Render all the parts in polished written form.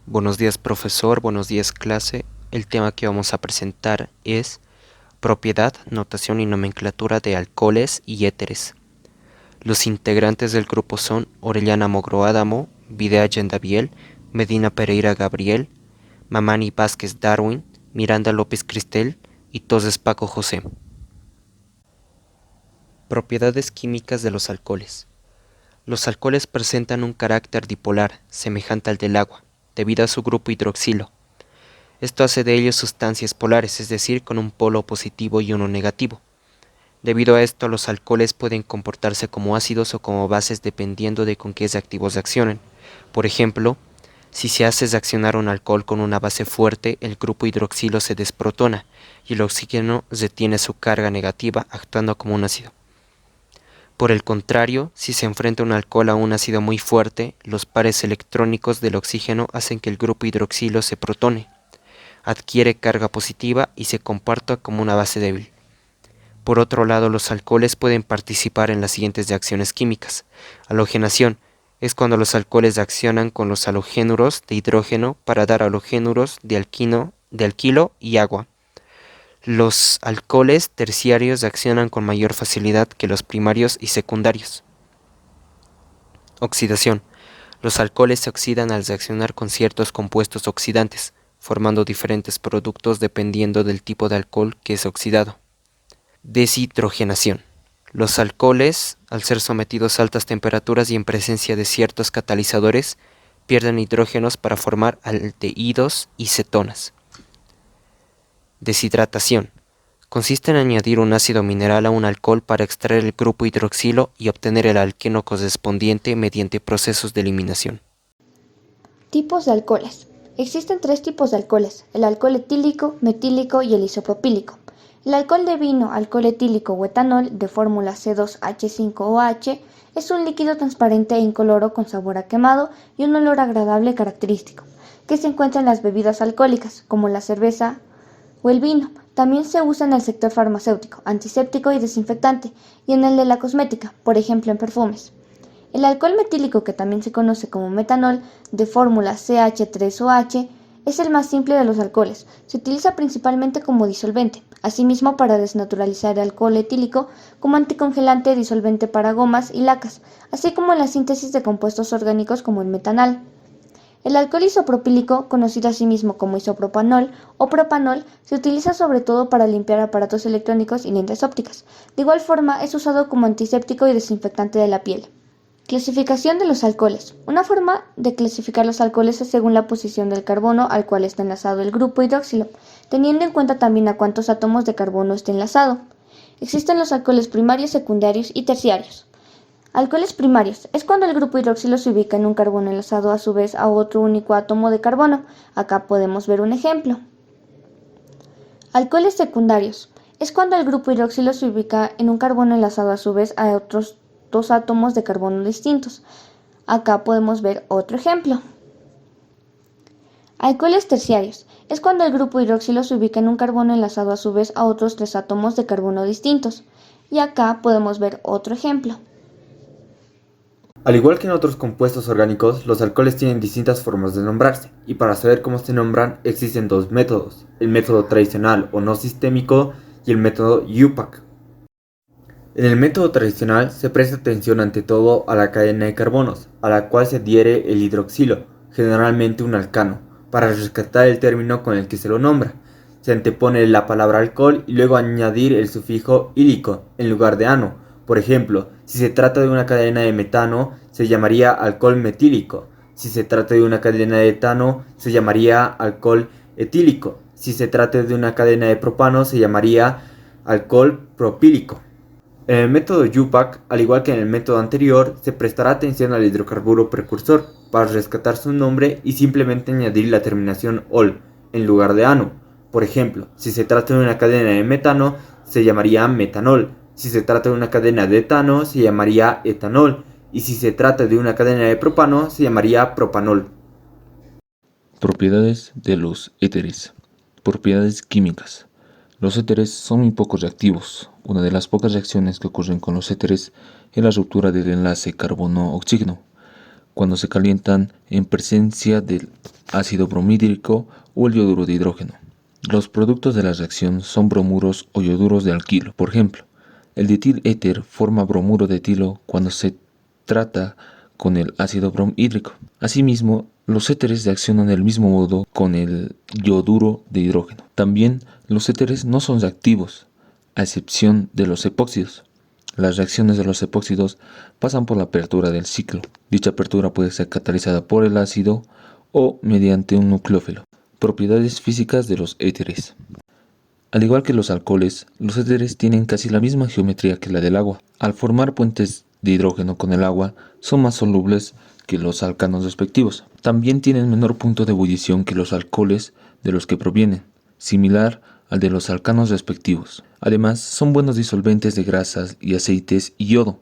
Buenos días, profesor, buenos días, clase. El tema que vamos a presentar es propiedad, notación y nomenclatura de alcoholes y éteres. Los integrantes del grupo son Orellana Mogro Adamo, Videa Yendaviel, Medina Pereira Gabriel, Mamani Vázquez Darwin, Miranda López Cristel y Toses Paco José. Propiedades químicas de los alcoholes. Los alcoholes presentan un carácter dipolar, semejante al del agua, debido a su grupo hidroxilo. Esto hace de ellos sustancias polares, es decir, con un polo positivo y uno negativo. Debido a esto, los alcoholes pueden comportarse como ácidos o como bases dependiendo de con qué reactivos accionen. Por ejemplo, si se hace reaccionar un alcohol con una base fuerte, el grupo hidroxilo se desprotona y el oxígeno retiene su carga negativa, actuando como un ácido. Por el contrario, si se enfrenta un alcohol a un ácido muy fuerte, los pares electrónicos del oxígeno hacen que el grupo hidroxilo se protone, adquiere carga positiva y se comporta como una base débil. Por otro lado, los alcoholes pueden participar en las siguientes reacciones químicas. Halogenación es cuando los alcoholes reaccionan con los halogénuros de hidrógeno para dar halogénuros de alquilo y agua. Los alcoholes terciarios reaccionan con mayor facilidad que los primarios y secundarios. Oxidación. Los alcoholes se oxidan al reaccionar con ciertos compuestos oxidantes, formando diferentes productos dependiendo del tipo de alcohol que es oxidado. Deshidrogenación. Los alcoholes, al ser sometidos a altas temperaturas y en presencia de ciertos catalizadores, pierden hidrógenos para formar aldehídos y cetonas. Deshidratación. Consiste en añadir un ácido mineral a un alcohol para extraer el grupo hidroxilo y obtener el alqueno correspondiente mediante procesos de eliminación. Tipos de alcoholes. Existen tres tipos de alcoholes: el alcohol etílico, metílico y el isopropílico. El alcohol de vino, alcohol etílico o etanol de fórmula C2H5OH es un líquido transparente e incoloro con sabor a quemado y un olor agradable característico, que se encuentra en las bebidas alcohólicas, como la cerveza o el vino. También se usa en el sector farmacéutico, antiséptico y desinfectante, y en el de la cosmética, por ejemplo en perfumes. El alcohol metílico, que también se conoce como metanol, de fórmula CH3OH, es el más simple de los alcoholes. Se utiliza principalmente como disolvente, asimismo para desnaturalizar el alcohol etílico, como anticongelante, disolvente para gomas y lacas, así como en la síntesis de compuestos orgánicos como el metanal. El alcohol isopropílico, conocido asimismo como isopropanol o propanol, se utiliza sobre todo para limpiar aparatos electrónicos y lentes ópticas. De igual forma, es usado como antiséptico y desinfectante de la piel. Clasificación de los alcoholes. Una forma de clasificar los alcoholes es según la posición del carbono al cual está enlazado el grupo hidroxilo, teniendo en cuenta también a cuántos átomos de carbono está enlazado. Existen los alcoholes primarios, secundarios y terciarios. Alcoholes primarios es cuando el grupo hidroxilo se ubica en un carbono enlazado a su vez a otro único átomo de carbono. Acá podemos ver un ejemplo. Alcoholes secundarios es cuando el grupo hidroxilo se ubica en un carbono enlazado a su vez a otros dos átomos de carbono distintos. Acá podemos ver otro ejemplo. Alcoholes terciarios es cuando el grupo hidroxilo se ubica en un carbono enlazado a su vez a otros tres átomos de carbono distintos. Y acá podemos ver otro ejemplo. Al igual que en otros compuestos orgánicos, los alcoholes tienen distintas formas de nombrarse, y para saber cómo se nombran existen dos métodos: el método tradicional o no sistémico y el método IUPAC. En el método tradicional se presta atención ante todo a la cadena de carbonos, a la cual se adhiere el hidroxilo, generalmente un alcano, para rescatar el término con el que se lo nombra. Se antepone la palabra alcohol y luego añadir el sufijo ílico en lugar de ano. Por ejemplo, si se trata de una cadena de metano, se llamaría alcohol metílico. Si se trata de una cadena de etano, se llamaría alcohol etílico. Si se trata de una cadena de propano, se llamaría alcohol propílico. En el método IUPAC, al igual que en el método anterior, se prestará atención al hidrocarburo precursor para rescatar su nombre y simplemente añadir la terminación ol en lugar de ano. Por ejemplo, si se trata de una cadena de metano, se llamaría metanol. Si se trata de una cadena de etano, se llamaría etanol. Y si se trata de una cadena de propano, se llamaría propanol. Propiedades de los éteres. Propiedades químicas. Los éteres son muy poco reactivos. Una de las pocas reacciones que ocurren con los éteres es la ruptura del enlace carbono-oxígeno, cuando se calientan en presencia del ácido bromhídrico o el yoduro de hidrógeno. Los productos de la reacción son bromuros o yoduros de alquilo. Por ejemplo, el dietil-éter forma bromuro de etilo cuando se trata con el ácido bromhídrico. Asimismo, los éteres reaccionan del mismo modo con el yoduro de hidrógeno. También los éteres no son reactivos, a excepción de los epóxidos. Las reacciones de los epóxidos pasan por la apertura del ciclo. Dicha apertura puede ser catalizada por el ácido o mediante un nucleófilo. Propiedades físicas de los éteres. Al igual que los alcoholes, los éteres tienen casi la misma geometría que la del agua. Al formar puentes de hidrógeno con el agua, son más solubles que los alcanos respectivos. También tienen menor punto de ebullición que los alcoholes de los que provienen, similar al de los alcanos respectivos. Además, son buenos disolventes de grasas y aceites y yodo.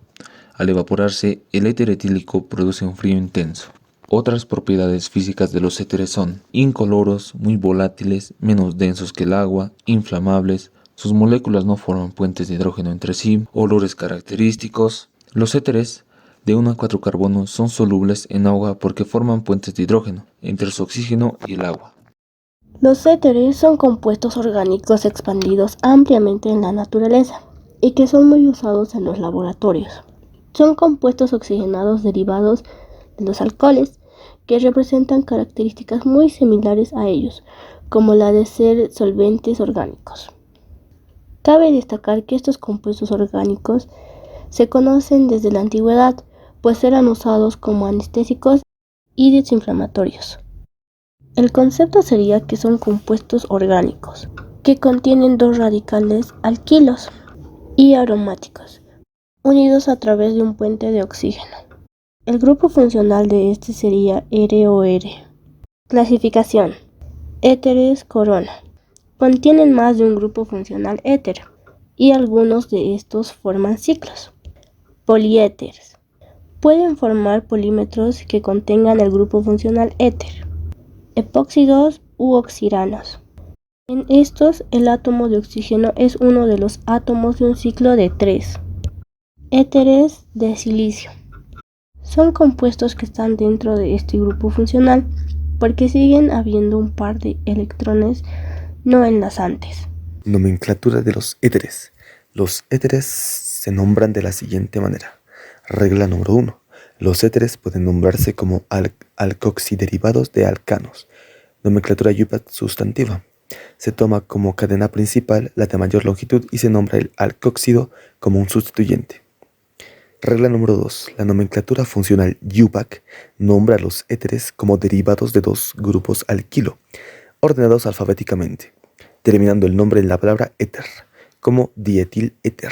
Al evaporarse, el éter etílico produce un frío intenso. Otras propiedades físicas de los éteres son incoloros, muy volátiles, menos densos que el agua, inflamables, sus moléculas no forman puentes de hidrógeno entre sí, olores característicos. Los éteres de 1 a 4 carbonos son solubles en agua porque forman puentes de hidrógeno entre su oxígeno y el agua. Los éteres son compuestos orgánicos expandidos ampliamente en la naturaleza y que son muy usados en los laboratorios. Son compuestos oxigenados derivados de los alcoholes que representan características muy similares a ellos, como la de ser solventes orgánicos. Cabe destacar que estos compuestos orgánicos se conocen desde la antigüedad, pues eran usados como anestésicos y desinflamatorios. El concepto sería que son compuestos orgánicos, que contienen dos radicales alquilos y aromáticos, unidos a través de un puente de oxígeno. El grupo funcional de este sería ROR. Clasificación. Éteres corona. Contienen más de un grupo funcional éter, y algunos de estos forman ciclos. Poliéteres. Pueden formar polímetros que contengan el grupo funcional éter. Epóxidos u oxiranos. En estos, el átomo de oxígeno es uno de los átomos de un ciclo de 3. Éteres de silicio. Son compuestos que están dentro de este grupo funcional porque siguen habiendo un par de electrones no enlazantes. Nomenclatura de los éteres. Los éteres se nombran de la siguiente manera. Regla número 1. Los éteres pueden nombrarse como alcoxiderivados de alcanos. Nomenclatura IUPAC sustantiva. Se toma como cadena principal la de mayor longitud y se nombra el alcóxido como un sustituyente. Regla número 2. La nomenclatura funcional IUPAC nombra a los éteres como derivados de dos grupos alquilo, ordenados alfabéticamente, terminando el nombre en la palabra éter, como dietil-éter.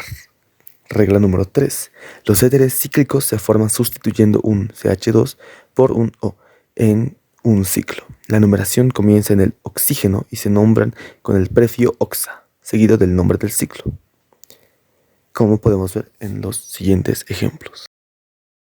Regla número 3. Los éteres cíclicos se forman sustituyendo un CH2 por un O en un ciclo. La numeración comienza en el oxígeno y se nombran con el prefijo oxa, seguido del nombre del ciclo, como podemos ver en los siguientes ejemplos.